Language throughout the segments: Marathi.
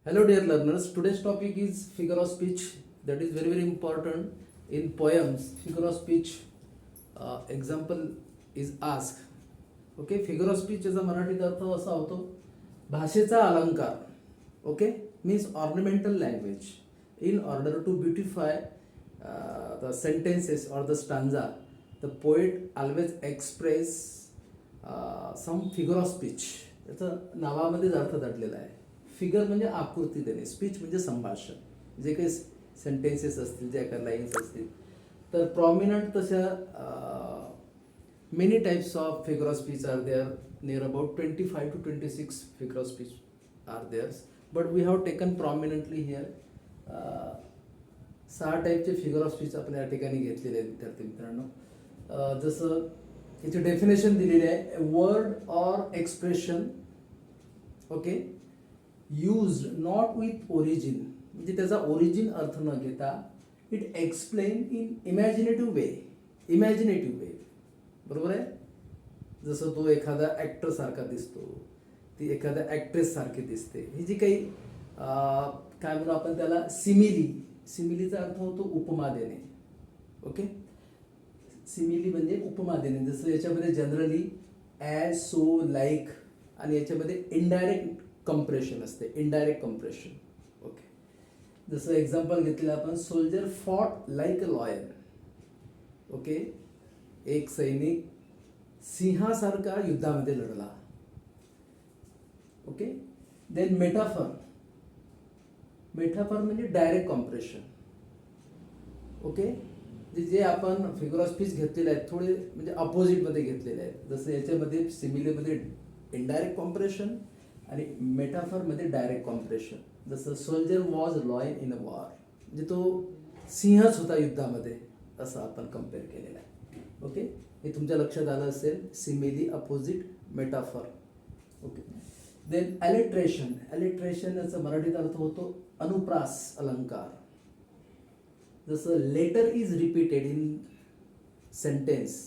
Hello dear learners, today's topic is figure of speech. That is very important in poems. Figure of speech example is asked. Okay, figure of speech याचा मराठीत अर्थ असा होतो भाषेचा अलंकार. Okay, means ornamental language in order to beautify the sentences or the stanza. The poet always express some figure of speech. याचा नावामध्येच अर्थ दडलेला आहे. फिगर म्हणजे आकृती देणे, स्पीच म्हणजे संभाषण, जे काही सेंटेन्सेस असतील, जे काही लाईन्स असतील. तर प्रॉमिनंट तशा many types of figure of speech are there. Near about 25 to 26 figure of speech are there's, but we have taken prominently here 6 टाईपचे फिगर ऑफ स्पीच आपण या ठिकाणी घेतलेले आहेत विद्यार्थी मित्रांनो. जसं याची डेफिनेशन दिलेली आहे, word or expression okay used not with origin, म्हणजे त्याचा ओरिजिन अर्थ न घेता इट एक्सप्लेन इन इमॅजिनेटिव्ह वे. बरोबर आहे. जसं तो एखादा ॲक्टर सारखा दिसतो, ती एखाद्या ॲक्ट्रेस सारखी दिसते. ही जी काही काय म्हणू आपण त्याला सिमिलीचा अर्थ होतो उपमा देणे. ओके, सिमिली म्हणजे उपमा देणे. जसं याच्यामध्ये जनरली ॲज, सो, लाईक आणि याच्यामध्ये इनडायरेक्ट कंप्रेशन असते, इनडायरेक्ट कंप्रेशन. ओके, जसं एक्झाम्पल घेतलेलं आपण, soldier fought like a lion. Okay, एक सैनिक सिंहासारखा युद्धामध्ये लढला. ओके, देन मेटाफर म्हणजे डायरेक्ट कॉम्प्रेशन. ओके, जे आपण फिगर ऑफ स्पीच घेतलेले आहेत थोडे म्हणजे अपोजिटमध्ये घेतलेले आहेत. जसं याच्यामध्ये सिमिलीमध्ये इनडायरेक्ट कॉम्प्रेशन आणि मेटाफरमध्ये डायरेक्ट कॉम्प्रेशन. जसं soldier was lion in a war, म्हणजे तो सिंहच होता युद्धामध्ये, असं आपण कम्पेअर केलेलं आहे. ओके, हे तुमच्या लक्षात आलं असेल. Simile, opposite, metaphor. Okay, then alliteration याचा मराठीत अर्थ होतो अनुप्रास अलंकार. जसं letter is repeated in sentence,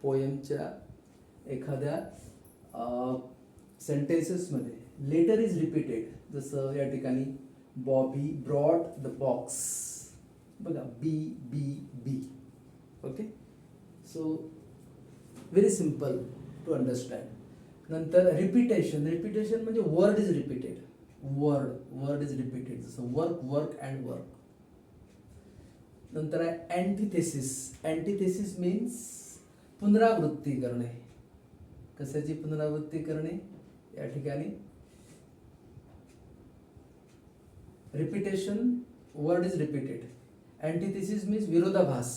पोएमच्या एखाद्या सेंटेन्सेसमध्ये लेटर इज रिपीटेड. जसं या ठिकाणी बॉबी ब्रॉड द बॉक्स, बघा, B. Okay, so very simple to understand. नंतर रिपीटेशन म्हणजे word is repeated. Word is repeated. जसं वर्क अँड वर्क. नंतर आहे अँटिथेसिस मीन्स पुनरावृत्ती करणे. कशाची पुनरावृत्ती करणे? या ठिकाणी repetition, word is repeated. Antithesis means विरोधाभास,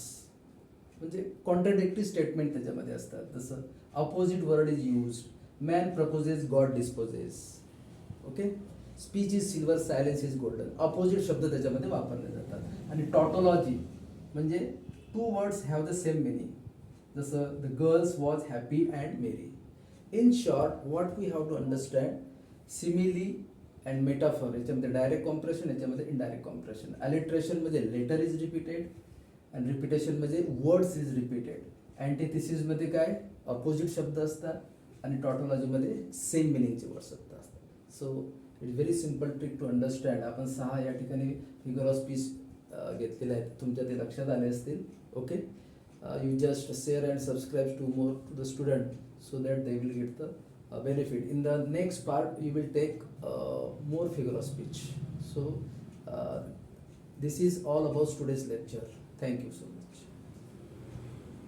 म्हणजे कॉन्ट्राडिक्टरी स्टेटमेंट त्याच्यामध्ये असतात. जसं opposite word is used, man proposes, God disposes. Okay, speech is silver, silence is golden. Opposite शब्द त्याच्यामध्ये वापरले जातात. आणि टॉटोलॉजी म्हणजे 2 words have the same meaning. जसं the girls was happy and merry. In short, what we have to understand, simile and metaphor याच्यामध्ये डायरेक्ट कॉम्प्रेशन, याच्यामध्ये इनडायरेक्ट कॉम्प्रेशन. अलिट्रेशन म्हणजे लेटर इज रिपीटेड आणि रिपीटेशन म्हणजे वर्ड्स इज रिपीटेड. अँटिथेसिसमध्ये काय अपोजिट शब्द असतात आणि टॉटोलॉजीमध्ये सेम मिनिंगचे वर्ड्स असतात. So it very simple trick to understand. आपण 6 या ठिकाणी फिगर ऑफ स्पीच घेतलेले आहेत, तुमच्या ते लक्षात आले असतील. Okay, you just share and subscribe to more to the student so that they will get the benefit. In the next part we will take more figure of speech. So this is all about today's lecture. Thank you so much.